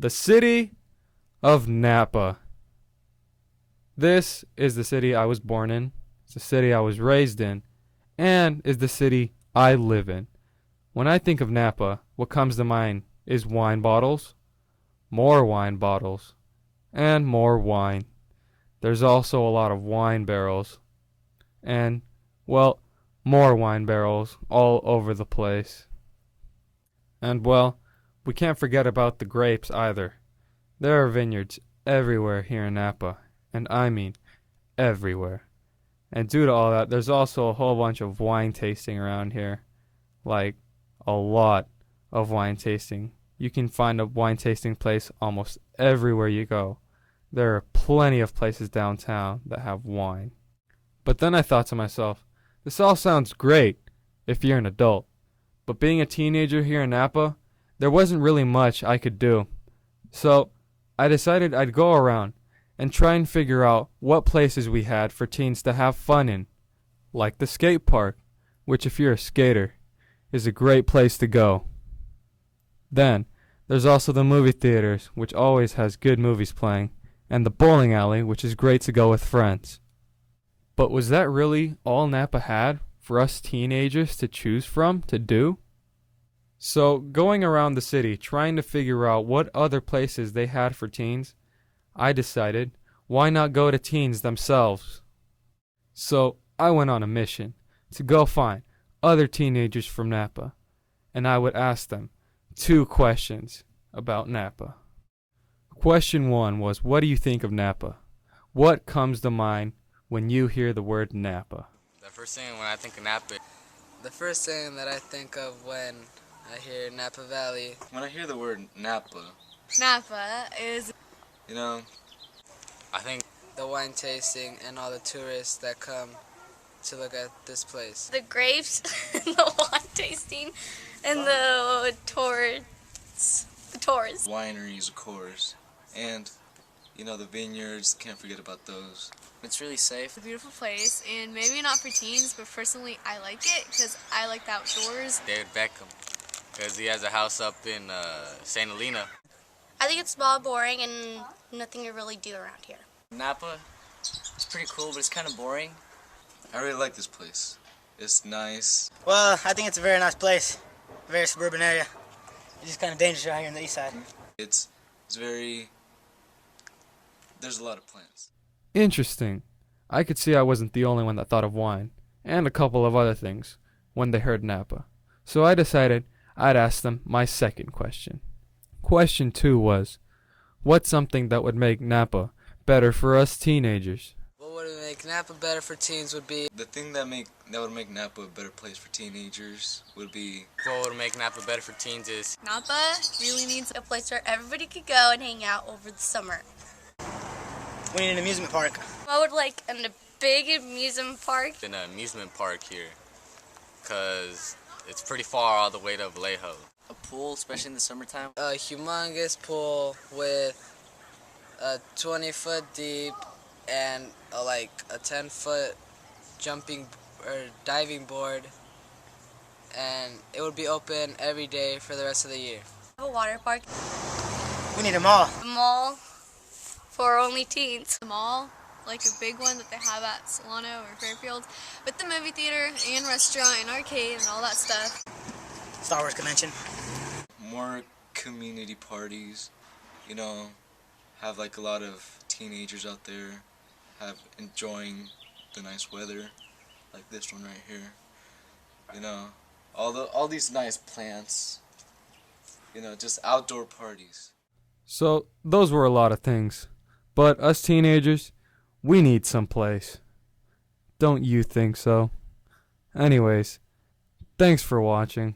The city of Napa. This is the city I was born in, it's the city I was raised in, and is the city I live in. When I think of Napa, what comes to mind is wine bottles, more wine bottles, and more wine. There's also a lot of wine barrels, and, well, more wine barrels all over the place. And, well, we can't forget about the grapes either. There are vineyards everywhere here in Napa, and I mean everywhere. And due to all that, there's also a whole bunch of wine tasting around here. Like, a lot of wine tasting. You can find a wine tasting place almost everywhere you go. There are plenty of places downtown that have wine. But then I thought to myself, this all sounds great if you're an adult. But being a teenager here in Napa, there wasn't really much I could do. So I decided I'd go around and try and figure out what places we had for teens to have fun in. Like the skate park, which if you're a skater, is a great place to go. Then, there's also the movie theaters, which always has good movies playing, and the bowling alley, which is great to go with friends. But was that really all Napa had for us teenagers to choose from to do? So, going around the city trying to figure out what other places they had for teens, I decided, why not go to teens themselves? So, I went on a mission to go find other teenagers from Napa, and I would ask them 2 questions about Napa. Question 1 was, what do you think of Napa? What comes to mind when you hear the word Napa? The first thing when I think of Napa, The first thing that I think of when I hear Napa Valley, when I hear the word Napa, Napa is I think the wine tasting and all the tourists that come to look at this place. the grapes, the wine tasting, and the tours. The tours. Wineries, of course, and the vineyards. Can't forget about those. it's really safe. It's a beautiful place, and maybe not for teens, but personally I like it because I like the outdoors. David Beckham, because he has a house up in St. Helena. I think it's small, boring, and nothing to really do around here. Napa, it's pretty cool, but it's kind of boring. I really like this place. It's nice. Well, I think it's a very nice place, a very suburban area. It's just kind of dangerous out here on the east side. It's very. There's a lot of plants. Interesting. I could see I wasn't the only one that thought of wine, and a couple of other things, when they heard Napa. So I decided I'd ask them my second question. Question 2 was, what's something that would make Napa better for us teenagers? What would make Napa better for teens would be The thing that would make Napa a better place for teenagers would be. What would make Napa better for teens is Napa really needs A place where everybody could go and hang out over the summer. We need an amusement park. I would like a big amusement park. an amusement park here, because it's pretty far all the way to Vallejo. A pool, especially in the summertime. a humongous pool with a 20-foot deep and a 10-foot jumping or diving board, and it would be open every day for the rest of the year. A water park. We need a mall. A mall for only teens. A mall, like a big one that they have at Solano or Fairfield, with the movie theater and restaurant and arcade and all that stuff. Star Wars convention. More community parties, have a lot of teenagers out there, enjoying the nice weather, like this one right here. All these nice plants, just outdoor parties. So, those were a lot of things. But us teenagers, we need some place. Don't you think so? Anyways, thanks for watching.